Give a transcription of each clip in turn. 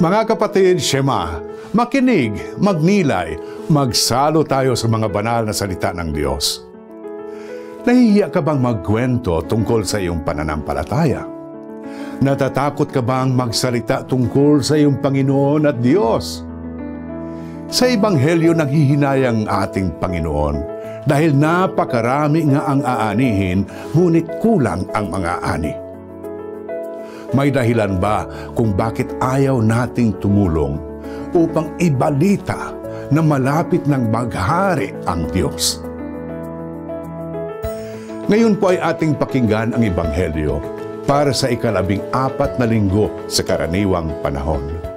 Mga kapatid, Shema, makinig, magnilay, magsalo tayo sa mga banal na salita ng Diyos. Nahihiya ka bang magkwento tungkol sa iyong pananampalataya? Natatakot ka bang magsalita tungkol sa iyong Panginoon at Diyos? Sa Ebanghelyo nanghihinayang ating Panginoon dahil napakarami nga ang aanihin, ngunit kulang ang mga ani. May dahilan ba kung bakit ayaw nating tumulong upang ibalita na malapit ng maghari ang Diyos? Ngayon po ay ating pakinggan ang Ebanghelyo para sa ika-14 na linggo sa karaniwang panahon.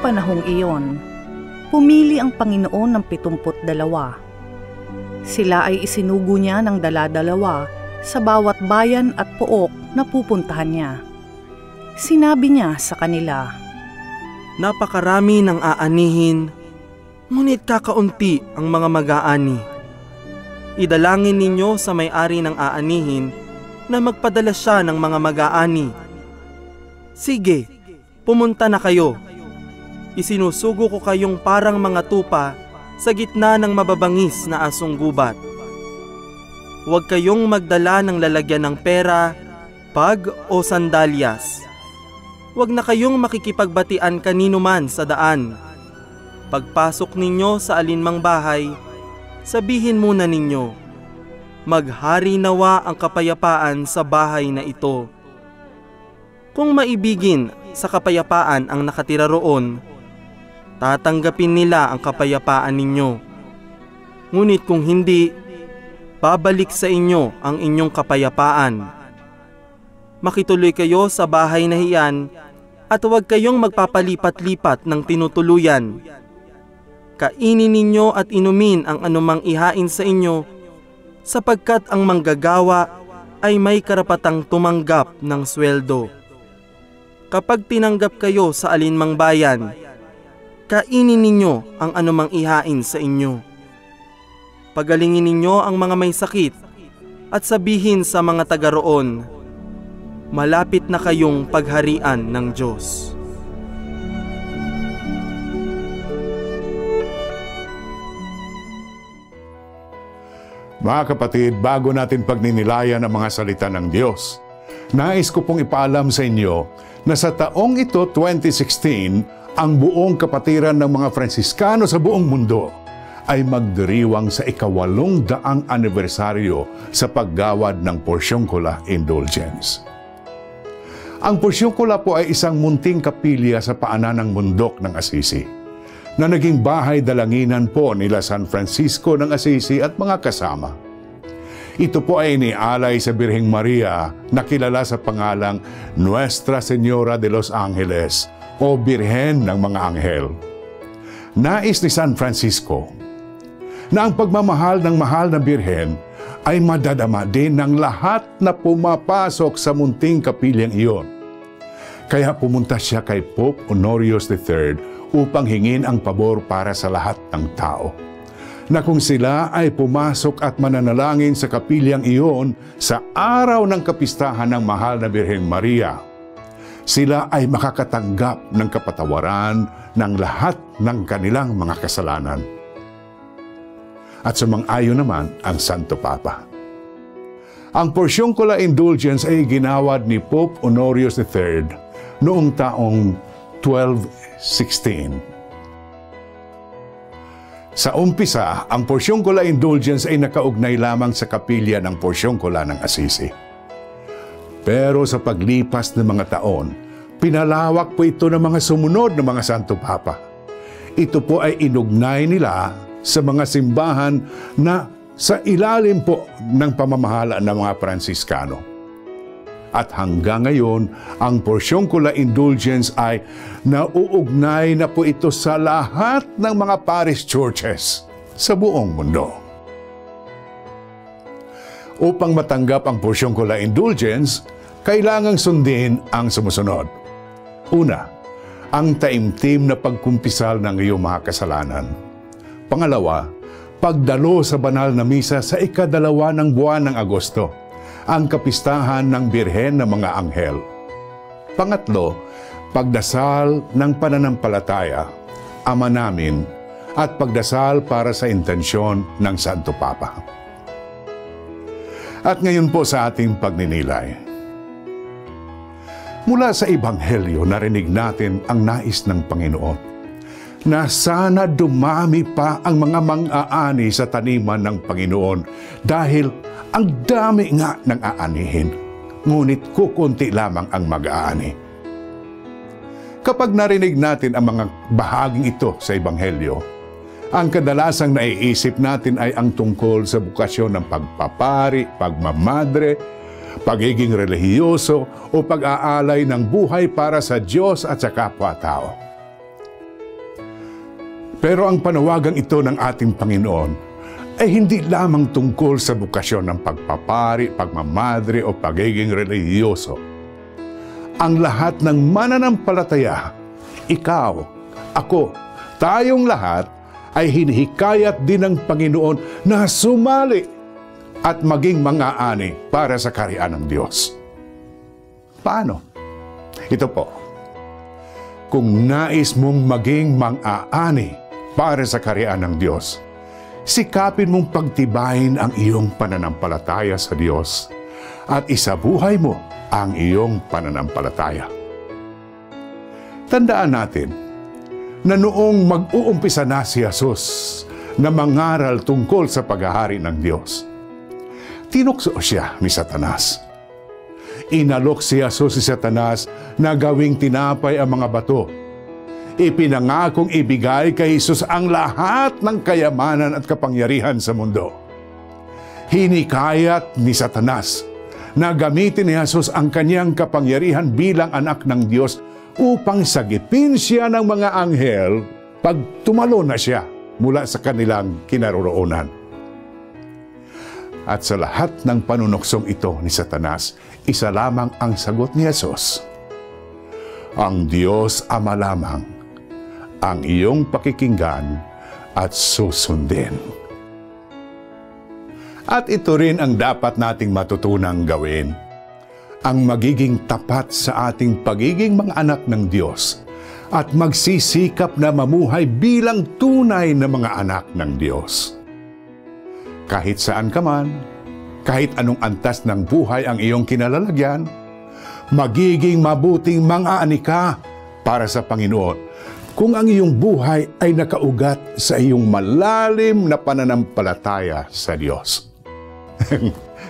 Panahong iyon, pumili ang Panginoon ng 72. Sila ay isinugo niya ng dala-dalawa sa bawat bayan at pook na pupuntahan niya. Sinabi niya sa kanila, "Napakarami ng aanihin, ngunit kakaunti ang mga mag-aani. Idalangin ninyo sa may-ari ng aanihin na magpadala siya ng mga mag-aani. Sige, pumunta na kayo. Isinusugo ko kayong parang mga tupa sa gitna ng mababangis na asong gubat. Huwag kayong magdala ng lalagyan ng pera, bag o sandalyas. Huwag na kayong makikipagbatian kanino man sa daan. Pagpasok ninyo sa alinmang bahay, sabihin muna ninyo, maghari nawa ang kapayapaan sa bahay na ito. Kung maibigin sa kapayapaan ang nakatira roon, tatanggapin nila ang kapayapaan ninyo. Ngunit kung hindi, babalik sa inyo ang inyong kapayapaan. Makituloy kayo sa bahay na iyan at huwag kayong magpapalipat-lipat ng tinutuluyan. Kainin ninyo at inumin ang anumang ihain sa inyo, sapagkat ang manggagawa ay may karapatang tumanggap ng sweldo. Kapag tinanggap kayo sa alinmang bayan, kainin ninyo ang anumang ihain sa inyo. Pagalingin ninyo ang mga may sakit at sabihin sa mga taga roon, malapit na kayong pagharian ng Diyos." Mga kapatid, bago natin pagninilayan ang mga salita ng Diyos, nais ko pong ipaalam sa inyo na sa taong ito, 2016, ang buong kapatiran ng mga Fransiskano sa buong mundo ay magdiriwang sa ika-800 anibersaryo sa paggawad ng Porciuncula Indulgence. Ang Porciuncula po ay isang munting kapilya sa paanan ng bundok ng Assisi, na naging bahay dalanginan po nila San Francisco ng Assisi at mga kasama. Ito po ay inialay sa Birheng Maria na kilala sa pangalang Nuestra Señora de los Angeles o Birhen ng mga Anghel. Nais ni San Francisco na ang pagmamahal ng mahal na Birhen ay madadama din ng lahat na pumapasok sa munting kapilyang iyon. Kaya pumunta siya kay Pope Honorius III upang hingin ang pabor para sa lahat ng tao, na kung sila ay pumasok at mananalangin sa kapilyang iyon sa araw ng kapistahan ng mahal na Birheng Maria, sila ay makakatanggap ng kapatawaran ng lahat ng kanilang mga kasalanan. At sumang-ayon naman ang Santo Papa. Ang Porciuncula Indulgence ay ginawad ni Pope Honorius III noong taong 1216. Sa umpisa, ang Porciuncula Indulgence ay nakaugnay lamang sa kapilya ng Porciuncula ng Assisi. Pero sa paglipas ng mga taon, pinalawak po ito ng mga sumunod na mga Santo Papa. Ito po ay inugnay nila sa mga simbahan na sa ilalim po ng pamamahala ng mga Fransiskano. At hanggang ngayon, ang Porciuncula Indulgence ay nauugnay na po ito sa lahat ng mga parish churches sa buong mundo. upang matanggap ang porsyong kula indulgence, kailangang sundin ang sumusunod. Una, ang taimtim na pagkumpisal ng iyong mga kasalanan. Pangalawa, pagdalo sa banal na misa sa ikadalawa ng buwan ng Agosto, ang kapistahan ng Birhen ng mga Anghel. Pangatlo, pagdasal ng pananampalataya, Ama namin, at pagdasal para sa intensyon ng Santo Papa. At ngayon po sa ating pagninilay. Mula sa Ebanghelyo, narinig natin ang nais ng Panginoon na sana dumami pa ang mga mang-aani sa taniman ng Panginoon dahil ang dami nga ng aanihin, ngunit kukunti lamang ang mag-aani. Kapag narinig natin ang mga bahaging ito sa Ebanghelyo, ang kadalasang naiisip natin ay ang tungkol sa bukasyon ng pagpapari, pagmamadre, pagiging relihiyoso o pag-aalay ng buhay para sa Diyos at sa kapwa-tao. Pero ang panawagang ito ng ating Panginoon ay hindi lamang tungkol sa bukasyon ng pagpapari, pagmamadre o pagiging relihiyoso. Ang lahat ng mananampalataya, ikaw, ako, tayong lahat, ay hinihikayat din ng Panginoon na sumali at maging mang-aani para sa kaharian ng Diyos. Paano? Ito po, kung nais mong maging mang-aani para sa kaharian ng Diyos, sikapin mong pagtibayin ang iyong pananampalataya sa Diyos at isabuhay mo ang iyong pananampalataya. Tandaan natin, na noong mag-uumpisa na si Jesus na mangaral tungkol sa paghahari ng Diyos, tinukso siya ni Satanas. Inalok si Jesus si Satanas na gawing tinapay ang mga bato. Ipinangakong ibigay kay Jesus ang lahat ng kayamanan at kapangyarihan sa mundo. Hinikayat ni Satanas na gamitin ni Jesus ang kanyang kapangyarihan bilang anak ng Diyos upang sagipin siya ng mga anghel pag tumalo na siya mula sa kanilang kinaroroonan. At sa lahat ng panunuksong ito ni Satanas, isa lamang ang sagot ni Jesus. Ang Diyos Ama lamang ang iyong pakikinggan at susundin. At ito rin ang dapat nating matutunang gawin. Ang magiging tapat sa ating pagiging mga anak ng Diyos at magsisikap na mamuhay bilang tunay na mga anak ng Diyos. Kahit saan ka man, kahit anong antas ng buhay ang iyong kinalalagyan, magiging mabuting mang-aani ka para sa Panginoon kung ang iyong buhay ay nakaugat sa iyong malalim na pananampalataya sa Diyos.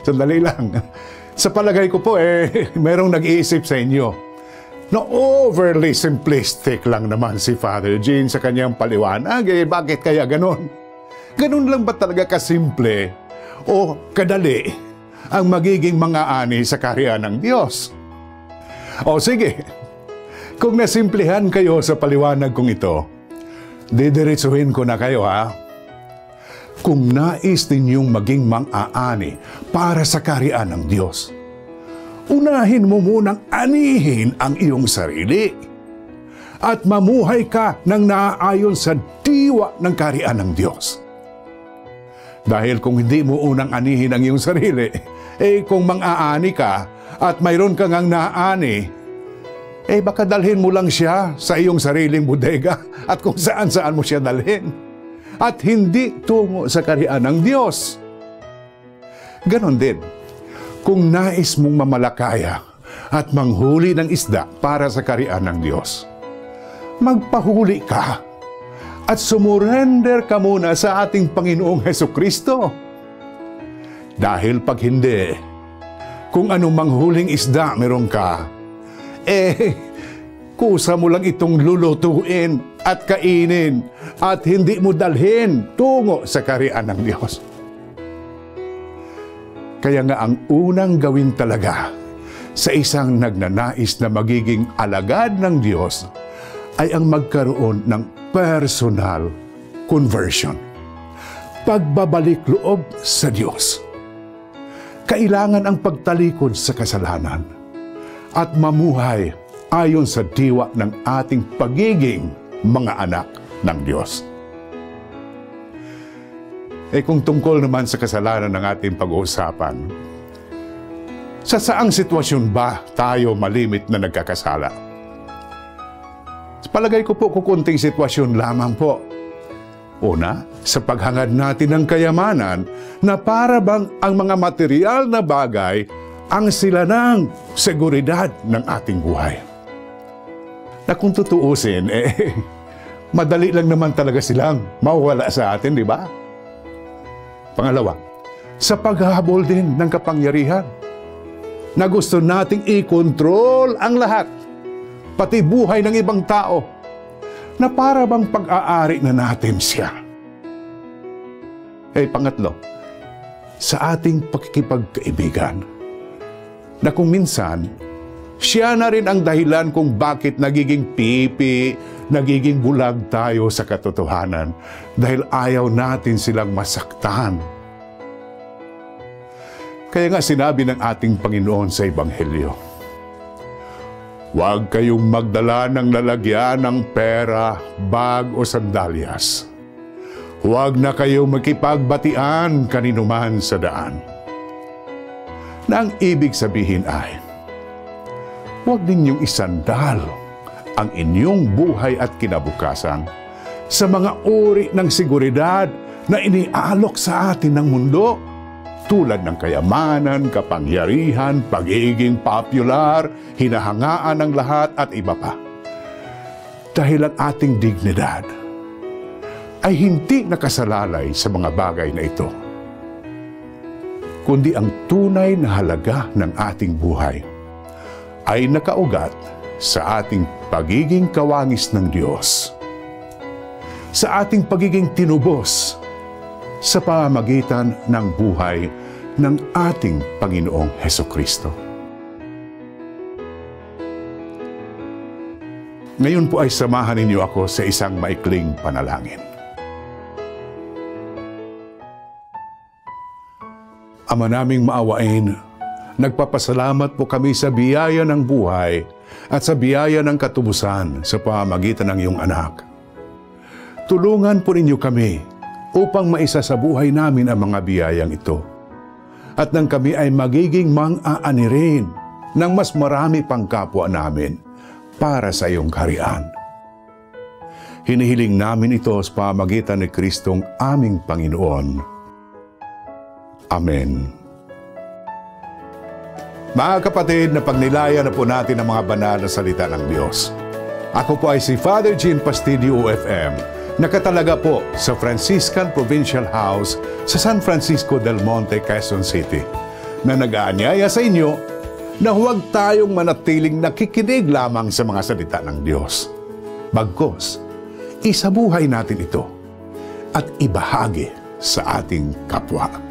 Sandali lang. Sa palagay ko po, merong nag-iisip sa inyo na overly simplistic lang naman si Father Gene sa kanyang paliwanag. Bakit kaya ganon? Ganon lang ba talaga kasimple o kadali ang magiging mang-aani sa kaharian ng Diyos? O sige, kung nasimplihan kayo sa paliwanag kong ito, didiretsuhin ko na kayo ha. Kung nais ninyong maging mang-aani para sa kaharian ng Diyos, unahin mo munang anihin ang iyong sarili at mamuhay ka ng naaayon sa diwa ng kaharian ng Diyos. Dahil kung hindi mo unang anihin ang iyong sarili, kung mang-aani ka at mayroon kang ang naaani, baka dalhin mo lang siya sa iyong sariling bodega at kung saan-saan mo siya dalhin. At hindi tungo sa kaharian ng Diyos. Ganon din, kung nais mong mamalakaya at manghuli ng isda para sa kaharian ng Diyos, magpahuli ka at sumurrender ka muna sa ating Panginoong Hesukristo. Dahil pag hindi, kung anong manghuling isda meron ka, kusa mo lang itong lulutuin at kainin at hindi mo dalhin tungo sa kaharian ng Diyos. Kaya nga ang unang gawin talaga sa isang nagnanais na magiging alagad ng Diyos ay ang magkaroon ng personal conversion. Pagbabalik loob sa Diyos. kailangan ang pagtalikod sa kasalanan at mamuhay ayon sa diwa ng ating pagiging mga anak ng Diyos. Kung tungkol naman sa kasalanan ng ating pag-uusapan, sa saang sitwasyon ba tayo malimit na nagkakasala? Sa palagay ko po, kukunting sitwasyon lamang po. Una, sa paghangad natin ng kayamanan na para bang ang mga material na bagay ang sila ng seguridad ng ating buhay. Na kung tutuusin, madali lang naman talaga silang mawala sa atin, di ba? Pangalawa, sa paghahabol din ng kapangyarihan na gusto nating i-control ang lahat, pati buhay ng ibang tao, na para bang pag-aari na natin siya. Pangatlo, sa ating pakikipagkaibigan, na kung minsan, siya na rin ang dahilan kung bakit nagiging pipi, nagiging bulag tayo sa katotohanan dahil ayaw natin silang masaktan. Kaya nga sinabi ng ating Panginoon sa Ebanghelyo, huwag kayong magdala ng lalagyan ng pera, bag o sandalyas. Huwag na kayong makipagbatian kaninuman sa daan. Na ang ibig sabihin ay, huwag ninyong isandal ang inyong buhay at kinabukasan sa mga uri ng seguridad na inialok sa atin ng mundo, tulad ng kayamanan, kapangyarihan, pagiging popular, hinahangaan ng lahat at iba pa. Dahil ang ating dignidad ay hindi nakasalalay sa mga bagay na ito, kundi ang tunay na halaga ng ating buhay ay nakaugat sa ating pagiging kawangis ng Diyos, sa ating pagiging tinubos sa pamamagitan ng buhay ng ating Panginoong Hesukristo. Ngayon po ay samahan ninyo ako sa isang maikling panalangin. Ama naming maawain, nagpapasalamat po kami sa biyaya ng buhay at sa biyaya ng katubusan sa pamamagitan ng iyong anak. Tulungan po ninyo kami upang maisa sa buhay namin ang mga biyayang ito. At nang kami ay magiging mang-aani rin ng mas marami pang kapwa namin para sa iyong kaharian. Hinihiling namin ito sa pamamagitan ni Kristong aming Panginoon. Amen. Mga kapatid, napagnilayan na po natin ang mga banal na salita ng Diyos. Ako po ay si Father Gene Pastidio OFM, nakatalaga po sa Franciscan Provincial House sa San Francisco del Monte, Quezon City, na nag-aanyaya sa inyo na huwag tayong manatiling nakikinig lamang sa mga salita ng Diyos. Bagkus, isabuhay natin ito at ibahagi sa ating kapwa.